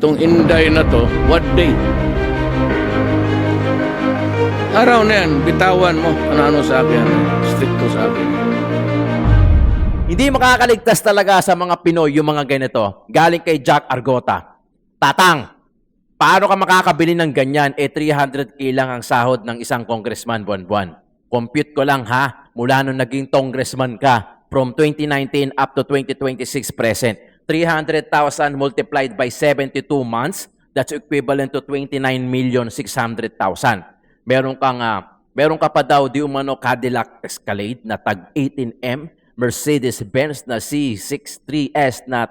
Itong Inday na to, what day? Araw na yan, bitawan mo. Ano sa akin, strict ko sa akin. Hindi makakaligtas talaga sa mga Pinoy yung mga ganito. Galing kay Jack Argota. Tatang, paano ka makakabili ng ganyan? 300k lang ang sahod ng isang congressman buwan-buwan. Compute ko lang ha, mula nung naging congressman ka, from 2019 up to 2026 present. 300,000 multiplied by 72 months, that's equivalent to 29,600,000. Meron ka pa daw di umano Cadillac Escalade na tag 18M, Mercedes-Benz na C63S na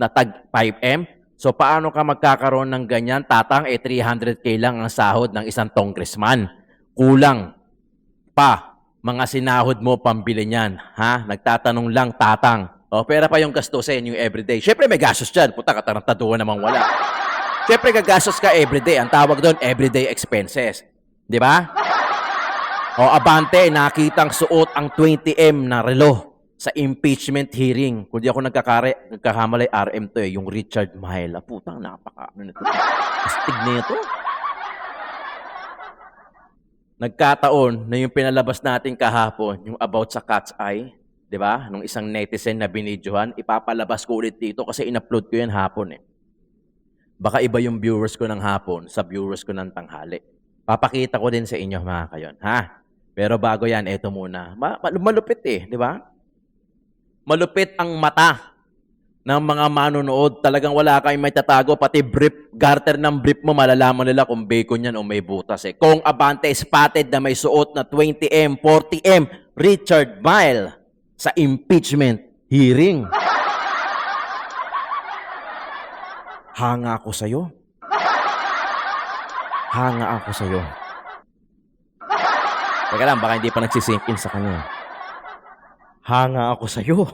tag 5M. So paano ka magkakaroon ng ganyan, tatang? 300k lang ang sahod ng isang congressman. Kulang pa mga sinahod mo pambili niyan, ha? Nagtatanong lang, tatang. O, pera pa yung gastusin yung everyday. Siyempre may gastos dyan. Puta, katarantaduhan namang wala. Siyempre gagastos ka everyday. Ang tawag doon, everyday expenses. Di ba? O, abante, nakitang suot ang 20M na relo sa impeachment hearing. Kung di ako nagkakamali, RM to eh, yung Richard Maela. Putang, ano nito? Astig na ito. Nagkataon na yung pinalabas natin kahapon, yung about sa cat's eye, di ba? Nung isang netizen na binidyohan, ipapalabas ko ulit dito kasi in-upload ko yan hapon eh. Baka iba yung viewers ko ng hapon sa viewers ko ng tanghali. Papakita ko din sa inyo mga kayon, ha? Pero bago yan, eto muna. Malupit eh, di ba? Malupit ang mata ng mga manonood. Talagang wala kayong may tatago, pati brief, garter ng brief mo, malalaman nila kung bacon yan o may butas eh. Kung abante spotted na may suot na 20M, 40M, Richard Mile sa impeachment hearing. Hanga ako sa'yo. Hanga ako sa'yo. Teka lang, baka hindi pa nagsisink in sa kanya. Hanga ako sa'yo.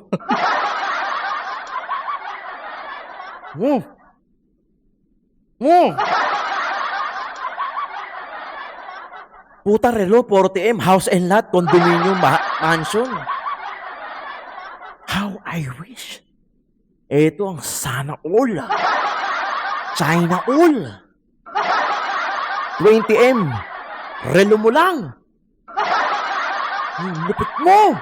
Puta relo, 40M, house and lot, condominium, mansion. How I wish. Ito ang sana all. China all. 20M. Relo mo lang. Yung lupit mo.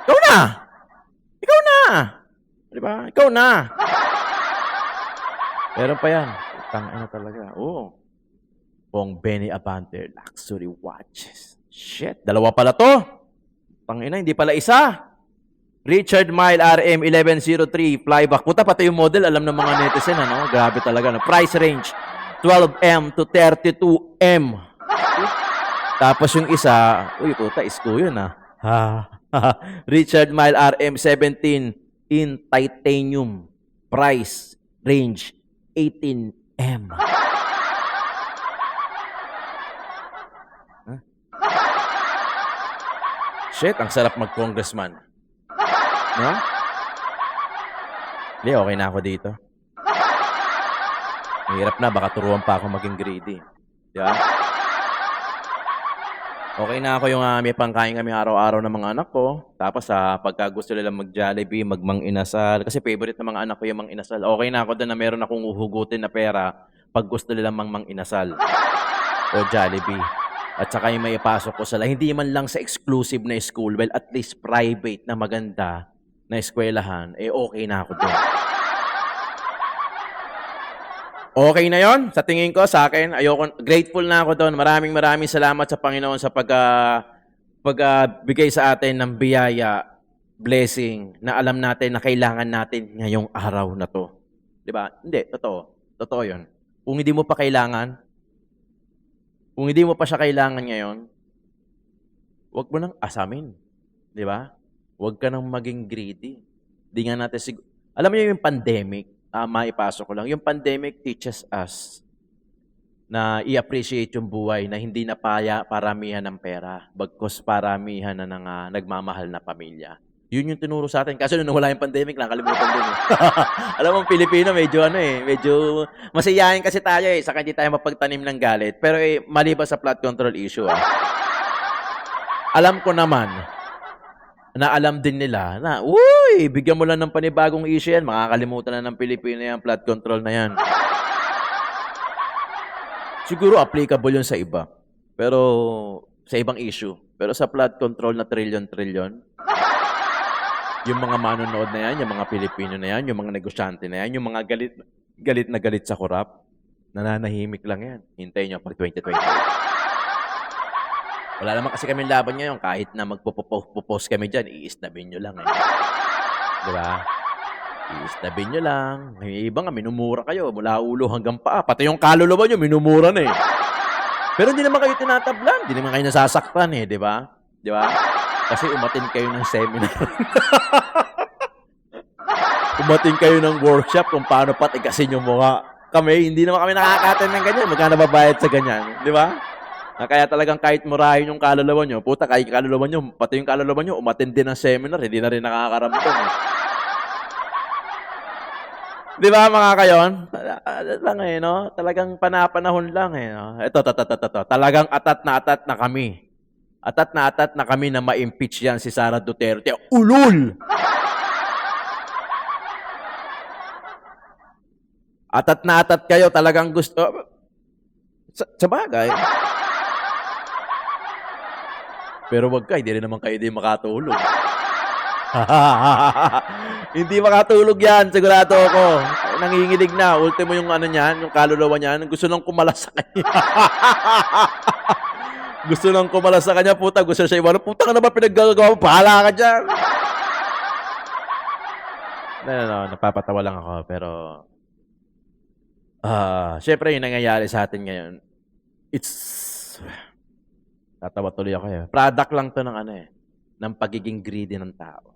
Ikaw na. Ikaw na. Diba? Ikaw na. Meron pa yan. Tangina talaga. Oo. Pong Benny Abante luxury watches. Shit. Dalawa pala to. Tangina, hindi pala isa. Richard Mile RM 1103 flyback. Puta, pati yung model, alam ng mga netizen, ano? Grabe talaga. No? Price range, 12M to 32M. Tapos yung isa, uy, puta, isko yun, ah. Richard Mile RM 17 in titanium. Price range, 18M. Shit, ang sarap mag-congressman. No? Hindi, okay na ako dito. Mahirap na, baka turuan pa ako maging greedy. Di ba? Okay na ako yung may pangkain kami araw-araw ng mga anak ko. Tapos pagka gusto nila mag-Jollibee, mag-Mang-Inasal. Kasi favorite ng mga anak ko yung Mang-Inasal. Okay na ako doon na meron akong uhugutin na pera pag gusto nila Mang-Inasal. O Jollibee. At saka yung may ipasok ko sila, hindi man lang sa exclusive na school, well, at least private na maganda na eskwelahan, okay na ako doon. Okay na yon sa tingin ko, sa akin. Grateful na ako doon. Maraming salamat sa Panginoon sa pagbigay sa atin ng biyaya, blessing, na alam natin na kailangan natin ngayong araw na to. Diba? Hindi, totoo. Totoo yun. Kung hindi mo pa siya kailangan ngayon, huwag mo nang asamin. Di ba? Huwag ka nang maging greedy. Di nga natin alam niyo yung pandemic, maipasok ko lang. Yung pandemic teaches us na i-appreciate yung buhay na hindi na paramihan ng pera, bagkus paramihan na ng nagmamahal na pamilya. Yun yung tinuro sa atin. Kasi nung wala yung pandemic, nakalimutan din eh. Alam mo, Pilipino, medyo masiyahin kasi tayo eh. Saka hindi tayo mapagtanim ng galit. Pero maliban sa flood control issue alam ko naman na alam din nila na, uy, bigyan mo lang ng panibagong issue yan, makakalimutan na ng Pilipino yan, flood control na yan. Siguro applicable yun sa iba. Pero sa ibang issue. Pero sa flood control na trillion-trillion, yung mga manonood na yan, yung mga Pilipino na yan, yung mga negosyante na yan, yung mga galit na galit sa korap, nananahimik lang yan. Hintayin nyo pag 2020. Wala naman kasi kami laban ngayon. Kahit na magpo-post kami dyan, i-isnabin nyo lang. Di ba? I-isnabin nyo lang. May iba nga, minumura kayo. Mula ulo hanggang paa. Pati yung kaluluwa nyo, minumura na eh. Pero hindi naman kayo tinatablan. Hindi naman kayo nasasaktan eh. Di ba? Di ba? Kasi umatin kayo ng seminar. Umatin kayo ng workshop kung paano patigasin yung mukha. Kami, hindi naman kami nakaka-attend ng ganyan. Magkano babayad sa ganyan. Di ba? Kaya talagang kahit murahin yung kaluluwa nyo, puta, kahit kaluluwa nyo, pati yung kaluluwa nyo, umatin din ng seminar, hindi na rin nakakaramdam. Di ba mga kayon? Lang eh, no? Talagang panapanahon lang eh, no? Ito. Talagang atat na kami. Atat na kami na ma-impeach yan si Sara Duterte. Ulul! Atat na atat kayo, talagang gusto. Sa bagay. Pero wag ka, hindi rin naman kayo din makatulog. Hindi makatulog yan, sigurado ako. Nanginginig na. Ultimo yung ano niyan, yung kaluluwa niyan, gusto lang kumalas sa kanya. Gusto lang kumalas sa kanya, puta. Gusto siya iwan. Puta ka na ba pinaggagawa mo? Bahala ka dyan. No, napapatawa lang ako. Pero, syempre yung nangyayari sa atin ngayon, tatawa tuloy ako eh. Product lang to ng ng pagiging greedy ng tao.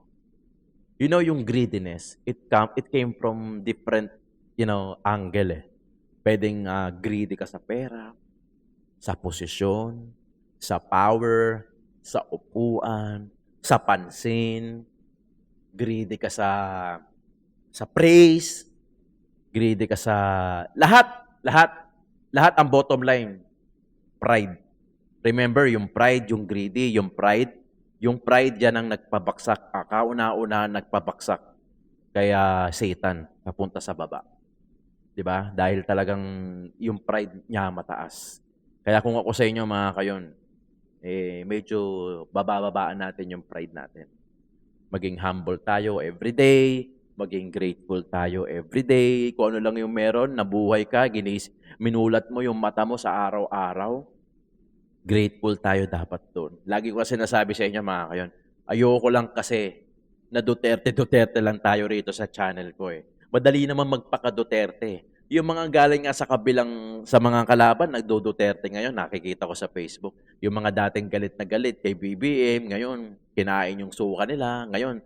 You know, yung greediness, it came from different, angle eh. Pwedeng greedy ka sa pera, sa posisyon, sa power, sa upuan, sa pansin, greedy ka sa praise, greedy ka sa lahat ang bottom line, pride. Remember, yung pride, yung greedy, yung pride yan ang nagpabaksak, kauna-una nagpabaksak. Kaya Satan, papunta sa baba. Diba? Dahil talagang yung pride niya mataas. Kaya kung ako sa inyo mga kayon, medyo bababaan natin yung pride natin. Maging humble tayo everyday, maging grateful tayo everyday. Kung ano lang yung meron, nabuhay ka, minulat mo yung mata mo sa araw-araw, grateful tayo dapat doon. Lagi ko kasi nasabi sa inyo mga kayon, ayoko lang kasi na Duterte lang tayo rito sa channel ko eh. Madali naman magpaka-Duterte. Yung mga galing nga sa kabilang, sa mga kalaban, nagdo-Duterte ngayon, nakikita ko sa Facebook. Yung mga dating galit na galit kay BBM, ngayon, kinain yung suka nila. Ngayon,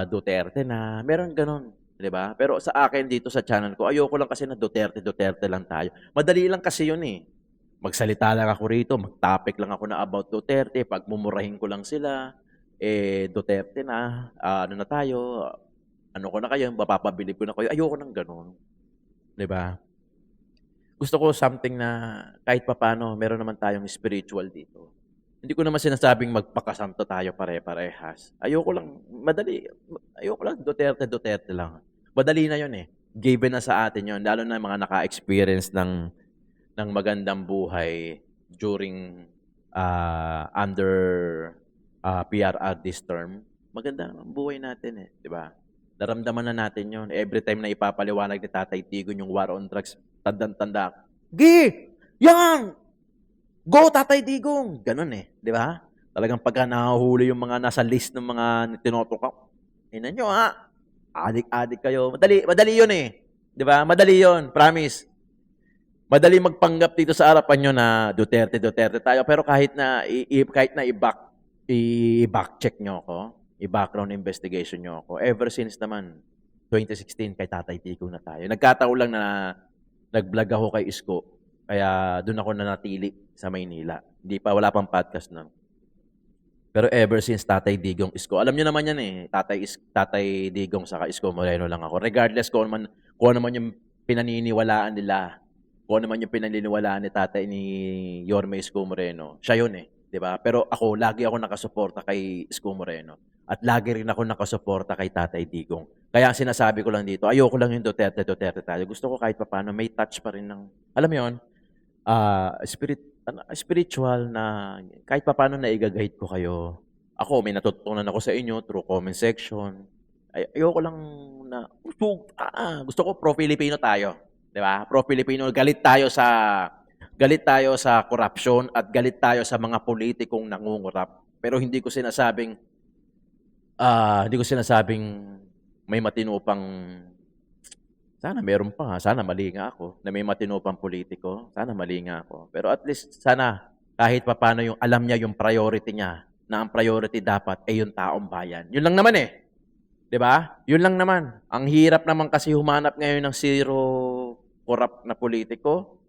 Duterte na. Meron ganun. Diba? Pero sa akin dito sa channel ko, ayoko lang kasi na Duterte lang tayo. Madali lang kasi yun eh. Magsalita lang ako rito, mag-topic lang ako na about Duterte, pagmumurahin ko lang sila, Duterte na, ano na tayo, ano ko na kayo, mapapabilib ko na kayo. Ayoko nang ganun. Diba? Gusto ko something na kahit papano, meron naman tayong spiritual dito. Hindi ko naman sinasabing magpakasanto tayo pare-parehas. Ayoko lang Duterte lang. Madali na yun eh. Given na sa atin yun, lalo na mga naka-experience ng magandang buhay during under PRR this term. Maganda ang buhay natin eh, di ba? Naramdaman na natin yun. Every time na ipapaliwanag ni Tatay Tigon yung war on drugs, tandang-tanda. Yan! Go, Tatay Digong! Ganun eh, di ba? Talagang pagka nahuhuli yung mga nasa list ng mga tinotukaw, ina nyo ha, adik-adik kayo. Madali yun eh. Di ba? Madali yun, promise. Madali magpanggap dito sa harapan nyo na Duterte tayo. Pero kahit na i-back check nyo ako, i-background investigation nyo ako, ever since naman 2016 kay Tatay Digong na tayo. Nagkataon lang na nag-vlog ako kay Isko. Kaya doon ako nanatili sa Maynila. Wala pang podcast nun. Pero ever since Tatay Digong, Isko, alam niyo naman yan eh, Tatay Digong saka Isko Moreno lang ako. Regardless kung ano man yung pinaniniwalaan nila, kung ano man yung pinaniniwalaan ni Tatay ni Yorme Isko Moreno, siya yun eh, di ba? Pero ako, lagi ako nakasuporta kay Isko Moreno. At lagi rin ako nakasuporta kay Tatay Digong. Kaya ang sinasabi ko lang dito, ayoko lang yung Duterte tayo. Gusto ko kahit papaano may touch pa rin ng, alam mo yun, spiritual na kahit papaano na i-guide ko kayo. Ako, may natutunan ako sa inyo through comment section. Ayoko lang na, gusto ko pro-Filipino tayo. Di ba? Pro-Filipino, galit tayo sa corruption at galit tayo sa mga politikong nangungurap. Pero hindi ko sinasabing may matino pang, sana meron pa nga, sana mali nga ako, na may matino pang politiko, sana mali nga ako. Pero at least sana kahit papano yung alam niya yung priority niya, na ang priority dapat ay yung taong bayan. Yun lang naman eh. 'Di ba? Yun lang naman. Ang hirap naman kasi humanap ngayon ng zero corrupt na politiko,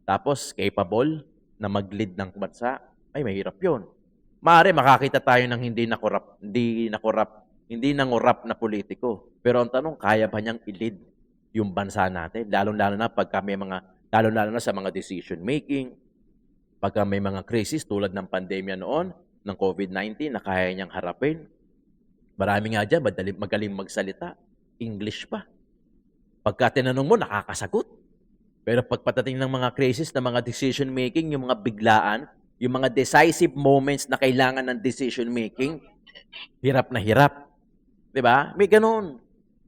tapos capable na mag-lead ng bansa. Ay, mahirap yun. Maaari makakita tayo ng hindi nangurap na politiko. Pero ang tanong, kaya ba niyang i-lead yung bansa natin? Lalo-lalo na lalo-lalo na sa mga decision making, pagka may mga crisis tulad ng pandemya noon, ng COVID-19 na kaya niyang harapin. Marami nga dyan, magaling magsalita. English pa. Pagka tinanong mo, nakakasagot. Pero pagpatating ng mga crisis, ng mga decision making, yung mga biglaan, yung mga decisive moments na kailangan ng decision making, hirap na hirap. 'Di ba? May ganun.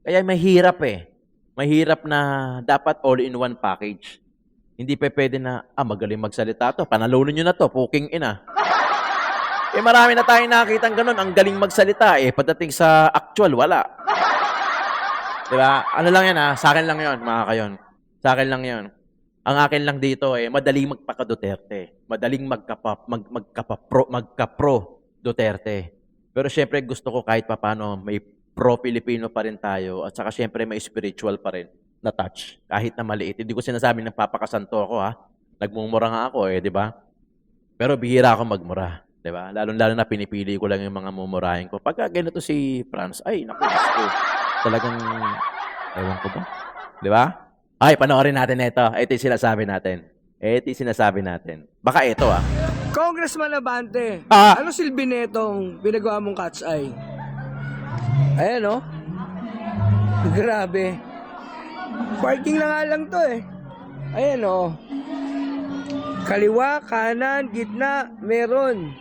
Kaya mahirap eh. Mahirap na dapat all-in-one package. Hindi pa pwede na, magaling magsalita to, panalunin nyo na to, puking ina. Marami na tayong nakakitang ganun, ang galing magsalita pagdating sa actual, wala. 'Di ba? Ano lang yan sa akin lang yon, mga kayon. Sa akin lang yon. Ang akin lang dito madaling magpaka-Duterte. Madaling magka-pro Duterte. Pero syempre gusto ko kahit papano may pro-Filipino pa rin tayo at saka syempre may spiritual pa rin na touch. Kahit na maliit. Hindi ko sinasabi ng papakasanto ako Nagmumura nga ako di ba? Pero bihira ako magmura. Di ba? Lalo-lalo na pinipili ko lang yung mga mumurahin ko. Pagka ganito si Franz, ay naku, gusto. Talagang, ewan ko ba? Di ba? Ay, panoorin natin ito. Ito yung sinasabi natin. Baka ito Congressman Abante, Ah. ano silbi netong pinagawa mong cat's eye? Ayan Grabe. Parking na nga lang to Ayan Kaliwa, kanan, gitna, meron.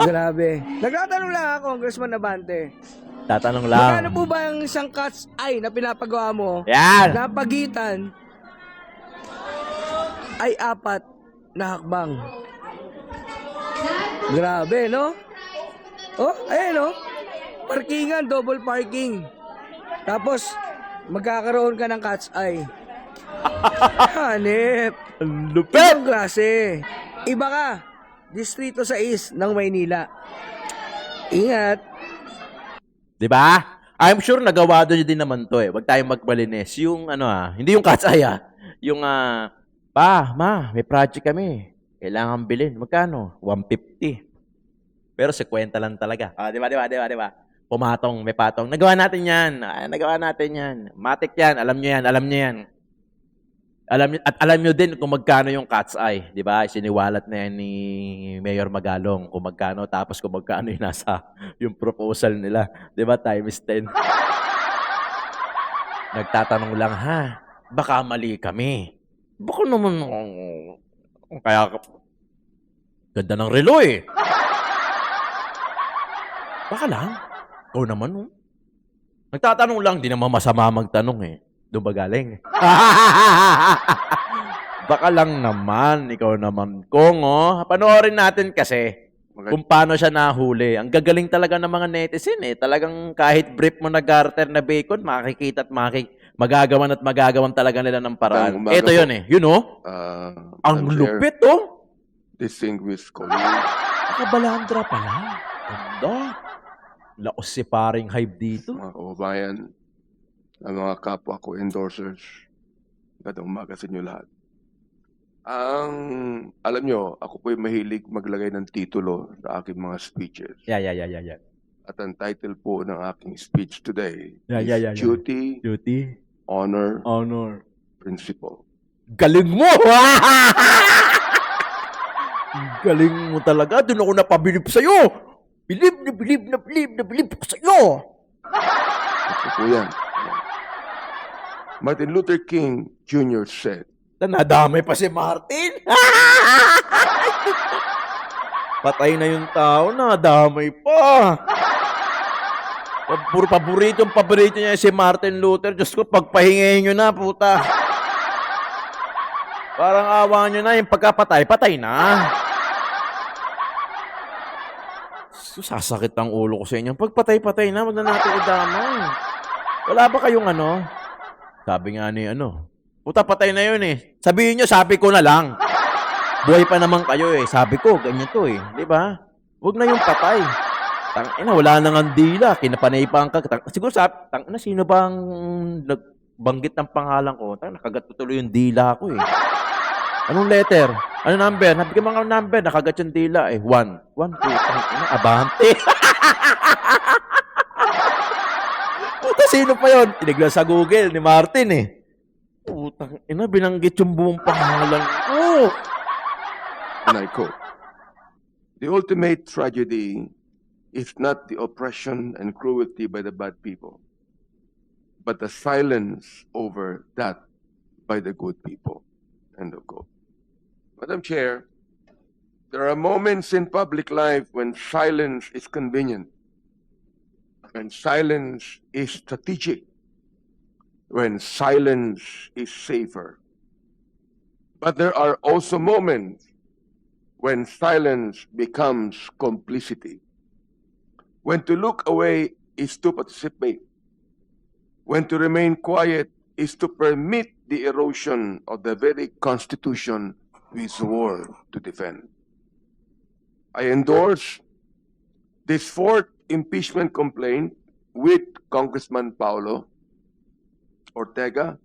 Grabe. Nagtatanong lang ako, Congressman Abante. Tatanong lang. Magkano po ba yung isang cat's eye na pinapagawa mo? Yan! Na pagitan ay 4 na hakbang. Grabe, no? Ayan, parkingan, double parking. Tapos, magkakaroon ka ng cat's eye. Hanep. Ang lupit! Ibang klase. Iba ka. Distrito 6 ng Maynila. Ingat. Di ba? I'm sure nagawa doon din naman to Huwag tayong magbalinis. Yung hindi yung cat's eye Yung may project kami. Kailangan bilhin. Magkano? 150. Pero 50 lang talaga. Di ba? Pumatong, may patong. Nagawa natin yan. Matik yan. Alam nyo yan. Alam nyo din kung magkano yung cat's eye. Di ba? Siniwalat na yan ni Mayor Magalong kung magkano. Tapos kung magkano yung nasa yung proposal nila. Di ba? Times 10. Nagtatanong lang, baka mali kami. Baka naman, kaya, ganda ng relo Baka lang. Ikaw naman, Nagtatanong lang, di naman masama magtanong Doon ba galing? Baka lang naman, ikaw naman, Kong, panoorin natin kasi kung paano siya nahuli. Ang gagaling talaga ng mga netizen Talagang kahit brief mo na garter na bacon, makikita at magagawan talaga nila ng paraan. Ito yun Ang lupit, Distinguished colleagues, Nakabalandra pala. Ganda. Laos si paring hype dito. mga kababayan, ang mga kapwa ko endorsers, magandang umaga sa inyo lahat. Alam nyo, ako po'y mahilig maglagay ng titulo sa aking mga speeches. Yeah. At ang title po ng aking speech today is Yeah. Duty, Duty. Honor, Honor. Principle. Galing mo! Galing mo talaga. Doon ako napabilib sa'yo. Bilib ko sa'yo. Ito po yan. Martin Luther King Jr. said, Nadamay pa si Martin. Patay na yung tao, nadamay pa. Paborito niya si Martin Luther. Diyos ko, pagpahingay nyo na, puta. Parang awa nyo na, yung pagkapatay, patay na. Sasakit ang ulo ko sa inyo. Pagpatay-patay na, wag na natin idamay. Wala ba kayong ano? Sabi nga ni puta patay na yun eh. Sabihin nyo, sabi ko na lang. Buhay pa naman kayo eh. Sabi ko, ganyan to eh. Di ba? Huwag na yung patay. Tangina, wala nang ang dila. Kinapanaypan ka. Siguro tangina, sino bang nagbanggit ng pangalan ko? Nakagat ko tuloy yung dila ko eh. Anong letter? Ano number? Nabigyan mga number. Nakagat yung dila eh. 1. 1, 2, abante. Puta, sino pa yun? Tinignan sa Google ni Martin eh. Putang ina, binanggit yung buong pangalan ko. and I quote, "The ultimate tragedy is not the oppression and cruelty by the bad people, but the silence over that by the good people." End of quote. Madam Chair, there are moments in public life when silence is convenient, when silence is strategic, when silence is safer. But there are also moments when silence becomes complicity, when to look away is to participate, when to remain quiet is to permit the erosion of the very Constitution we swore to defend. I endorse this fourth impeachment complaint with Congressman Paulo Ortega,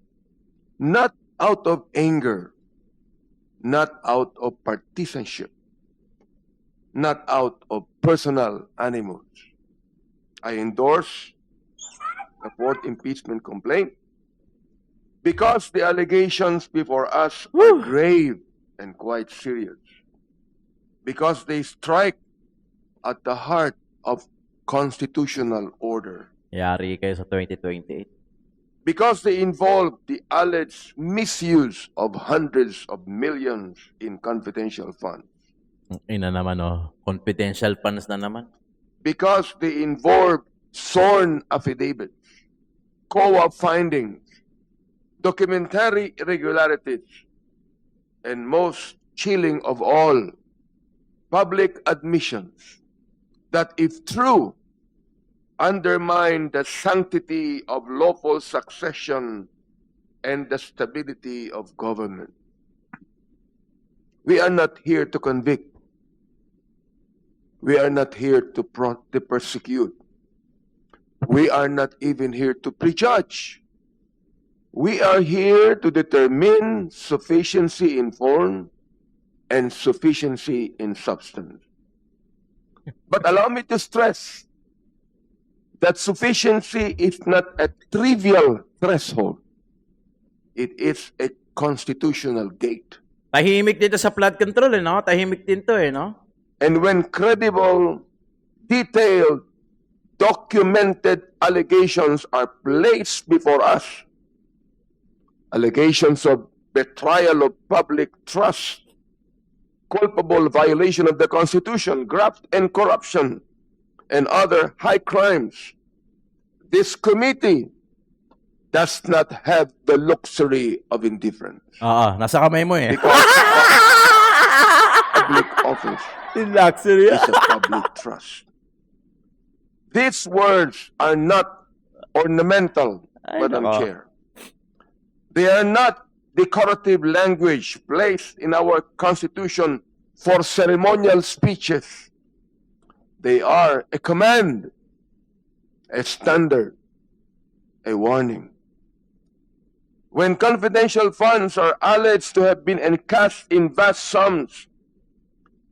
not out of anger, not out of partisanship, not out of personal animus. I endorse the fourth impeachment complaint because the allegations before us are grave and quite serious, because they strike at the heart of constitutional order, Yari kayo sa 2028. because they involve the alleged misuse of hundreds of millions in confidential funds, Ina naman confidential funds na naman. because they involve sworn affidavits, COA findings, documentary irregularities, and most chilling of all, public admissions that, if true, undermine the sanctity of lawful succession and the stability of government. We are not here to convict. We are not here to persecute. We are not even here to prejudge. We are here to determine sufficiency in form and sufficiency in substance. But allow me to stress that sufficiency is not a trivial threshold. It is a constitutional gate. Tahimik dito sa flood control no? Tahimik din to no? And when credible, detailed, documented allegations are placed before us, allegations of betrayal of public trust, culpable violation of the Constitution, graft and corruption, and other high crimes, this committee does not have the luxury of indifference. Nasa kamay mo eh. Because public office Luxury. is a public trust. These words are not ornamental, Ay, Madam nako. Chair. They are not decorative language placed in our Constitution for ceremonial speeches. They are a command, a standard, a warning. When confidential funds are alleged to have been encashed in vast sums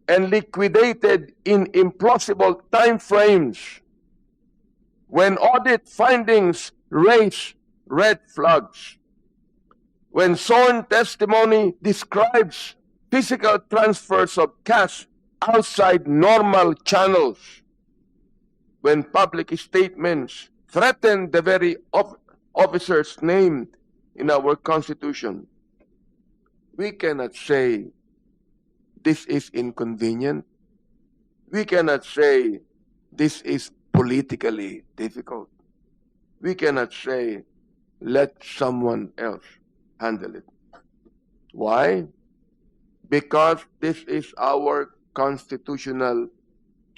and liquidated in implausible time frames, when audit findings raise red flags, when sworn testimony describes physical transfers of cash outside normal channels, when public statements threaten the very officers named in our Constitution, we cannot say this is inconvenient. We cannot say this is politically difficult. We cannot say let someone else handle it. Why? Because this is our constitutional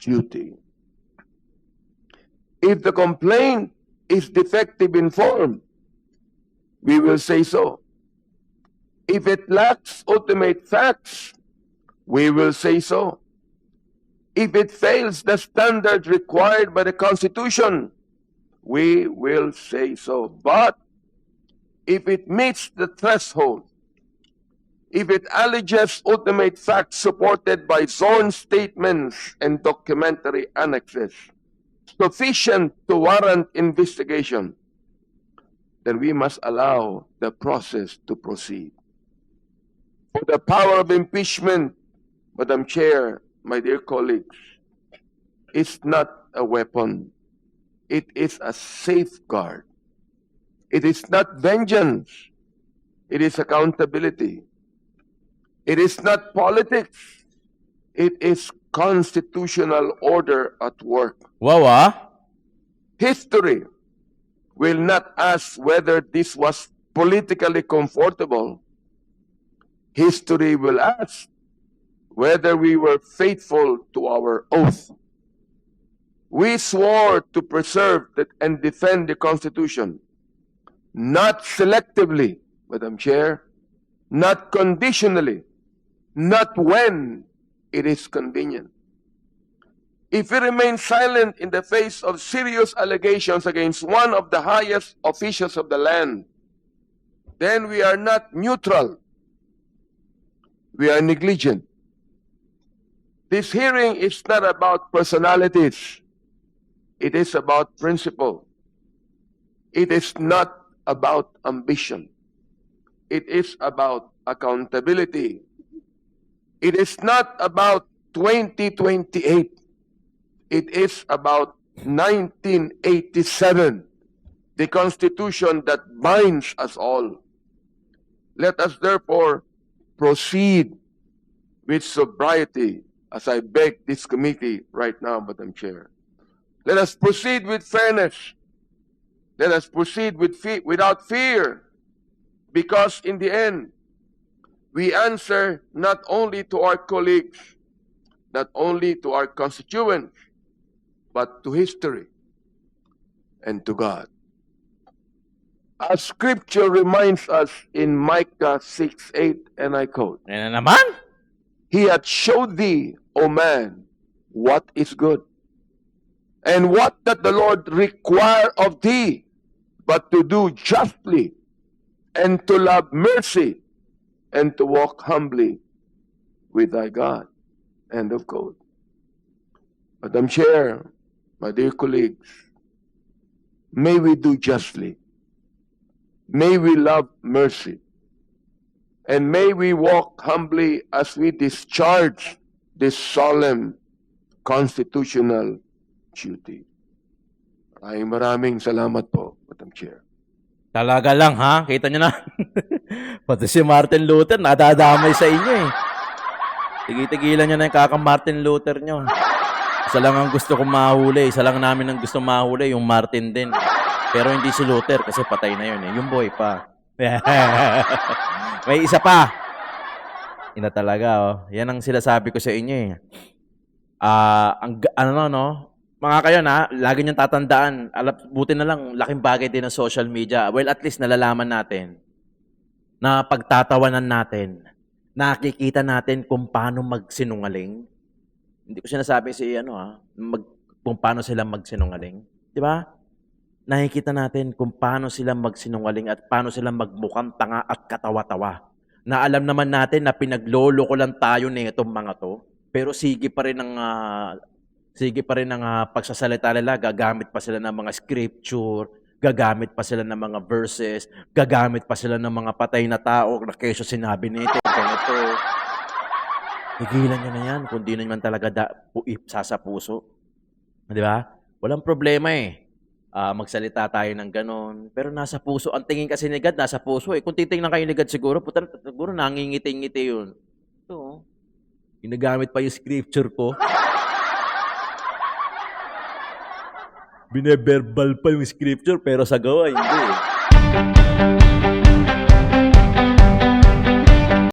duty. If the complaint is defective in form, we will say so. If it lacks ultimate facts, we will say so. If it fails the standard required by the Constitution, we will say so. But if it meets the threshold, if it alleges ultimate facts supported by sworn statements and documentary annexes, sufficient to warrant investigation, then we must allow the process to proceed. For the power of impeachment, Madam Chair, my dear colleagues, is not a weapon. It is a safeguard. It is not vengeance. It is accountability. It is not politics. It is constitutional order at work. Wow, ah. History will not ask whether this was politically comfortable. History will ask whether we were faithful to our oath. We swore to preserve and defend the Constitution, not selectively, Madam Chair, not conditionally, not when it is convenient. If we remain silent in the face of serious allegations against one of the highest officials of the land, then we are not neutral. We are negligent. This hearing is not about personalities. It is about principle. It is not about ambition. It is about accountability. It is not about 2028. It is about 1987, the Constitution that binds us all. Let us therefore proceed with sobriety, as I beg this committee right now, Madam Chair. Let us proceed with fairness. Let us proceed without fear, because in the end, we answer not only to our colleagues, not only to our constituents, but to history and to God. As Scripture reminds us in Micah 6:8, and I quote, Yan na naman. He hath showed thee, O man, what is good, and what doth the Lord require of thee, but to do justly, and to love mercy, and to walk humbly with thy God. End of quote. Madam Chair, my dear colleagues, may we do justly, may we love mercy, and may we walk humbly as we discharge this solemn constitutional duty. Maraming salamat po, Madam Chair. Talaga lang, ha? Kita nyo na. Pati si Martin Luther, nadadamay sa inyo eh. Tigitigilan nyo na yung kaka-Martin Luther nyo. Isa lang ang gusto kong mahuli. Isa lang namin ang gusto mahuli, yung Martin din. Pero hindi si Luther kasi patay na yun eh. Yung boy pa. May isa pa. Ina talaga, oh. Yan ang sinasabi ko sa inyo eh. Mga kayo na, lagi niyong tatandaan, buti na lang, laking bagay din ng social media. Well, at least nalalaman natin na pagtatawanan natin, nakikita natin kung paano magsinungaling. Hindi ko sinasabi kung paano sila magsinungaling. Di ba? Nakikita natin kung paano sila magsinungaling at paano sila magmukhang tanga at katawa-tawa. Na alam naman natin na pinagloloko lang tayo nitong mga to, pero sige pa rin ang pagsasalita nila, gagamit pa sila ng mga scripture, gagamit pa sila ng mga verses, gagamit pa sila ng mga patay na tao na kesyo sinabi nito, ganito. Higilan nyo na yan kung di naman talaga sasa puso. Di ba? Walang problema eh. Magsalita tayo ng ganon. Pero nasa puso. Ang tingin kasi ni God, nasa puso eh. Kung titingnan kayo ni God siguro, puta, siguro nangingiti-ngiti yun. Ito, oh. Ginagamit pa yung scripture ko. Bineverbal pa yung scripture, pero sa gawa, hindi eh.